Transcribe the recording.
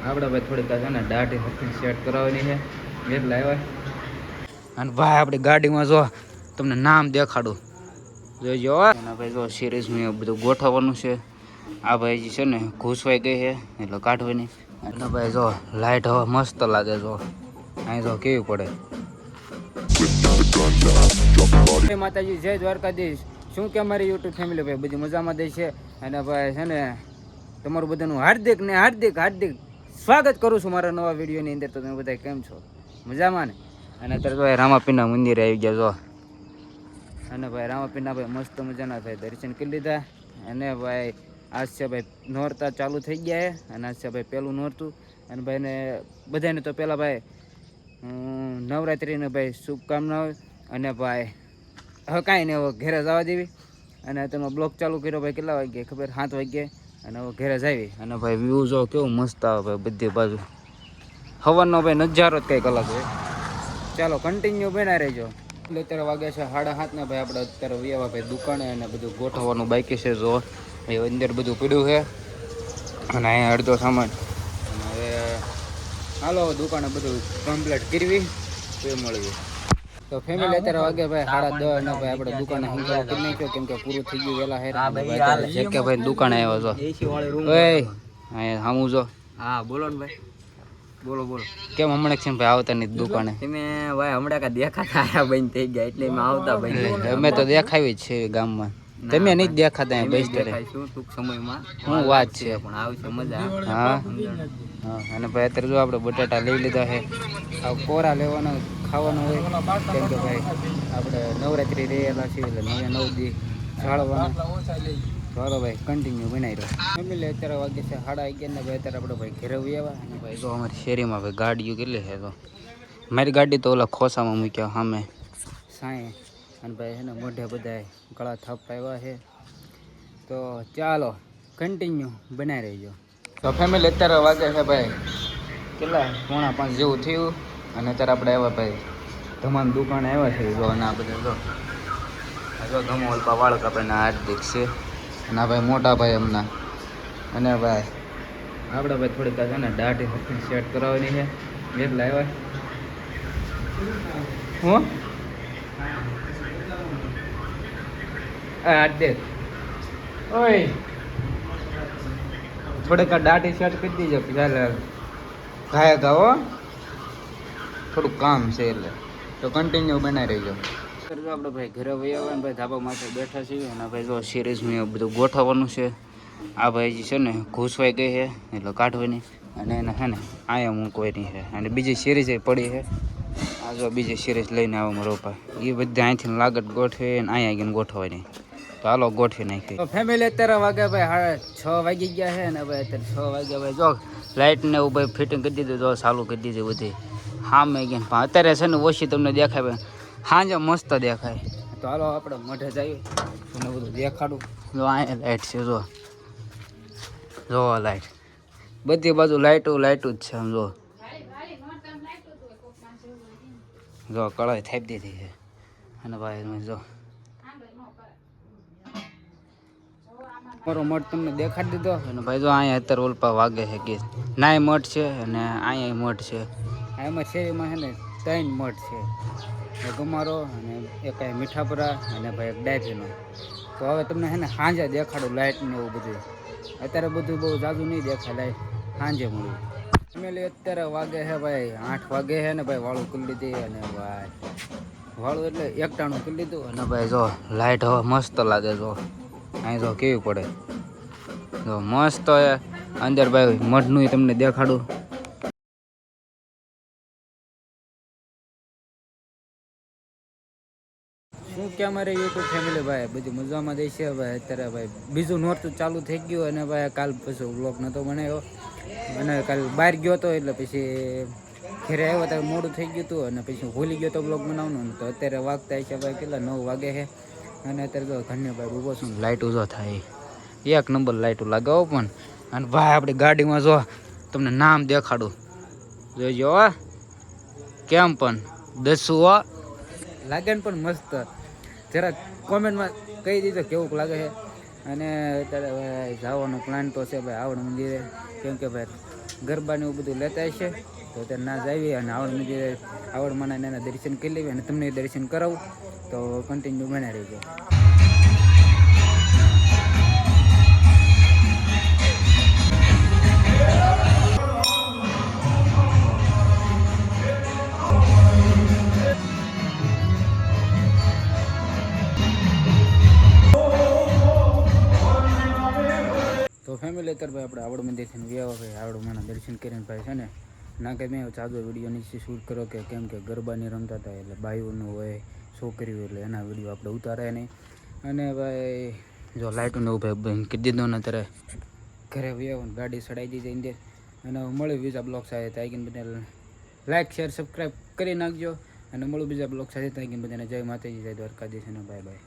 આપણે ભાઈ થોડીક છે ને દાઢી હફીને સેટ કરાવવાની છે એટલે આવ્યા. અને ભાઈ આપણી ગાડીમાં જો તમને નામ દેખાડું જોઈજો. અને ભાઈ જો સિરીઝનું બધું ગોઠવવાનું છે. આ ભાઈ છે ને ઘૂસવાઈ ગઈ છે એટલે કાઢવાની. અને ભાઈ જો લાઈટ હવે મસ્ત લાગે જો અહીં જો કેવી પડે. જય માતાજી, જય દ્વારકાધીશ. શું કે અમારી યુટ્યુબ ફેમિલી ભાઈ બધી મજામાં દે છે. અને ભાઈ છે ને તમારું બધાનું હાર્દિક સ્વાગત કરું છું મારા નવા વિડીયોની અંદર. તો તમે બધા કેમ છો? મજામાં ને? અને અત્યારે ભાઈ રામાપીરના મંદિરે આવી ગયા જો. અને ભાઈ રામાપીરના ભાઈ મસ્ત મજાના ભાઈ દર્શન કરી લીધા. અને ભાઈ આજ છે ભાઈ નોરતા ચાલુ થઈ ગયા છે. અને આજ છે ભાઈ પહેલું નોરતું. અને ભાઈને બધાને તો પહેલાં ભાઈ નવરાત્રિને ભાઈ શુભકામનાઓ. અને ભાઈ હવે કાંઈ નહીં, હવે ઘેરે જવા દેવી. અને તમે બ્લોગ ચાલુ કર્યો ભાઈ કેટલા વાગ્યે ખબર? 7 વાગ્યે. અને હવે ઘેરે જ આવી. અને ભાઈ વ્યૂ જો કેવું મસ્ત આવે ભાઈ બધી બાજુ. હવનનો ભાઈ નજારો જ કંઈક અલગ હોય. ચાલો કન્ટિન્યુ બના રહેજો. એટલે અત્યારે વાગે છે 7:30 ને ભાઈ આપણે અત્યારે વ્યવા ભાઈ દુકાને. અને બધું ગોઠવવાનું બાકી છે જો ભાઈ અંદર બધું પડ્યું છે. અને અહીંયા અડધો સામાન. અને હવે હાલો દુકાને બધું કમ્પ્લીટ કરવી તો મળવી. તો ફેમિલી અત્યારે વાગે ભાઈ 10:30 ને ભાઈ આપણે દુકાને હંગાવો કરી નાખ્યો કેમ કે પૂરું થઈ ગયું વેલા હેર. જે કે ભાઈ દુકાને આવ્યો છો અહીંયા સામું જો. હા બોલો ને ભાઈ. બોલો કેમ હમણાં છે ભાઈ આવતા નહીં દુકાને? તમે ભાઈ હમણાં કા દેખાતા આયા બંધ થઈ ગયા એટલે એમાં આવતા બંધ. અમે તો દેખાવી જ છે ગામમાં, તમે નહીં દેખાતા બેસ્ટ શું ટૂંક સમયમાં શું વાત છે. પણ આવશે મજા. હા હા. અને ભાઈ અત્યારે જો આપણે બટાટા લઈ લીધા છે. આ કોરા લેવાનો ખાવાનું હોય કેમ કે ભાઈ આપણે નવરાત્રિ રહેલા છીએ એટલે 9 દી જાળવાનું. ચાલો ભાઈ કન્ટિન્યુ બનાવી રહ્યો ફેમિલી. અત્યારે વાગે છે 11:30 ને ભાઈ અત્યારે આપણે ભાઈ ઘરે આવ્યા. અને ભાઈ જો અમારી શેરીમાં ભાઈ ગાડીઓ કેટલી છે. તો મારી ગાડી તો ઓલા ખોસામાં મૂક્યા સામે સાંઈ. અને ભાઈ છે ને મોઢે બધા ગળા થપ આવ્યા છે. તો ચાલો કન્ટિન્યુ બનાવી રહીજો. તો ફેમિલી અત્યારે વાગે છે ભાઈ કેટલા 4:45 જેવું થયું. અને અત્યારે આપણે આવ્યા ભાઈ ધમાન દુકાને આવ્યા છે. જો અને આ બધા જો ધમો અલ્પા વાળ કાપીના હાર્દિક છે. અને ભાઈ મોટા ભાઈ એમના. અને ભાઈ આપણે ભાઈ થોડીક છે ને દાઢી હફીને સેટ કરાવવાની છે એટલે આવ્યા. હું હાર્દિક ઓય થોડીક દાઢી સેટ કરી દીજો ચાલે ઘાયા ગાવો. થોડુંક કામ છે એટલે તો કન્ટિન્યુ બનાવી રહીજો. આપણે ભાઈ ઘરે વયા ને ભાઈ ધાબા માથે બેઠા છીએ. અને ભાઈ જો સિરીઝનું બધું ગોઠવવાનું છે. આ ભાઈ છે ને ઘૂસવાઈ ગઈ છે એટલે કાઢવાની. અને એને છે ને અહીંયા મૂકવાની છે. અને બીજી સિરીઝ પડી છે. આ જો બીજી સિરીઝ લઈને આવો મારો ભાઈ. એ બધા અહીંથી લાગત ગોઠવી ને અહીંયા આવીને ગોઠવવાની. તો હાલો ગોઠવી નાખી. તો ફેમિલી અત્યારે વાગે ભાઈ 6 વાગી ગયા છે. અને ભાઈ અત્યારે 6 વાગ્યા ભાઈ જો લાઇટ ને એવું ભાઈ ફિટિંગ કરી દીધું. જો ચાલુ કરી દીધી બધી હા મેં ગયા. પણ અત્યારે છે ને ઓછી તમને દેખાય ભાઈ, સાંજે મસ્ત દેખાય. તો હાલો આપણે મઢે જઈએ તમને બધું દેખાડું. જો અહીંયા લાઇટ છે જો લાઇટ બધી બાજુ લાઇટું જ છે. આમ જો કળાઈ થાપી દીધી છે. અને ભાઈ જો મારો મઠ તમને દેખાડી દીધો. અને ભાઈ જો અહીંયા અત્યારે ઓલપા વાગે છે કે નાય મઠ છે અને અહીંયા મઠ છે. એમાં શેરીમાં છે ને 3 મઠ છે. એક અમારો અને એક મીઠાપરા અને ભાઈ એક ડાયફીનો. તો હવે તમને છે ને સાંજે દેખાડું લાઇટ ને એવું બધું. અત્યારે બધું બહુ જાજુ નહીં દેખાય, લાઇટ સાંજે મળ્યું. ફેમિલી અત્યારે વાગે છે ભાઈ 8 વાગે છે ને ભાઈ વાળું કરી લીધી. અને ભાઈ વાળું એટલે એકટાણું કરી લીધું. અને ભાઈ જો લાઇટ હવે મસ્ત લાગે જો અહીં જો કેવી પડે. જો મસ્ત અંદર ભાઈ મઠનું તમને દેખાડું. શું કે અમારે યુટ્યુબ ફેમિલી ભાઈ બધી મજામાં દે છે. ભાઈ અત્યારે ભાઈ બીજું નોરતું ચાલુ થઈ ગયું. અને ભાઈ કાલ પછી વ્લોગ નહોતો બનાવ્યો. અને કાલ બહાર ગયો હતો એટલે પછી ઘરે આવ્યો ત્યારે મોડું થઈ ગયું હતું. અને પછી ભૂલી ગયો તો બ્લોગ બનાવવાનું. તો અત્યારે વાગતા છે ભાઈ કેટલા 9 વાગે છે. અને અત્યારે તો ઘરની ભાઈ ઊભો છું. લાઇટું જો થાય 1 નંબર લાઇટું લગાવો પણ. અને ભાઈ આપણી ગાડીમાં જો તમને નામ દેખાડું જોઈજો કેમ પણ દસું લાગે ને પણ મસ્ત. જરા કોમેન્ટમાં કહી દીધો કેવું લાગે છે. અને અત્યારે ભાઈ જવાનો પ્લાન તો છે ભાઈ આવડ મંદિરે કેમ કે ભાઈ ગરબા ને એવું બધું લેતા હશે તો ત્યાં ના જાવી અને આવડમાના એના દર્શન કરી લેવી અને તમને દર્શન કરાવું તો કન્ટિન્યુ બના રહેજો. તો ફેમિલી અત્યારે ભાઈ આપણે આવડ મંદિરથી વ્યાવા ભાઈ આવડમાના દર્શન કરીને ભાઈ છે ને ના કે મેં ચાલો વિડીયો નીચે શૂટ કરો કે કેમ કે ગરબાની રમતા હતા એટલે ભાઈઓનું હોય છોકરીઓ એટલે એના વિડીયો આપણે ઉતારે નહીં અને ભાઈ જો લાઇટોને એવું ભાઈ બંધ કરી દીધો ને અત્યારે ઘરે વ્યાવ ગાડી સડાઈ દીધી અંદર અને મળે બીજા બ્લોગ સાથે ત્યાં બધા લાઇક શેર સબસ્ક્રાઈબ કરી નાખજો અને મળું બીજા બ્લોગ સાથે ત્યાં બધાને જય માતાજી જય દ્વારકાધીશ અને બાય બાય.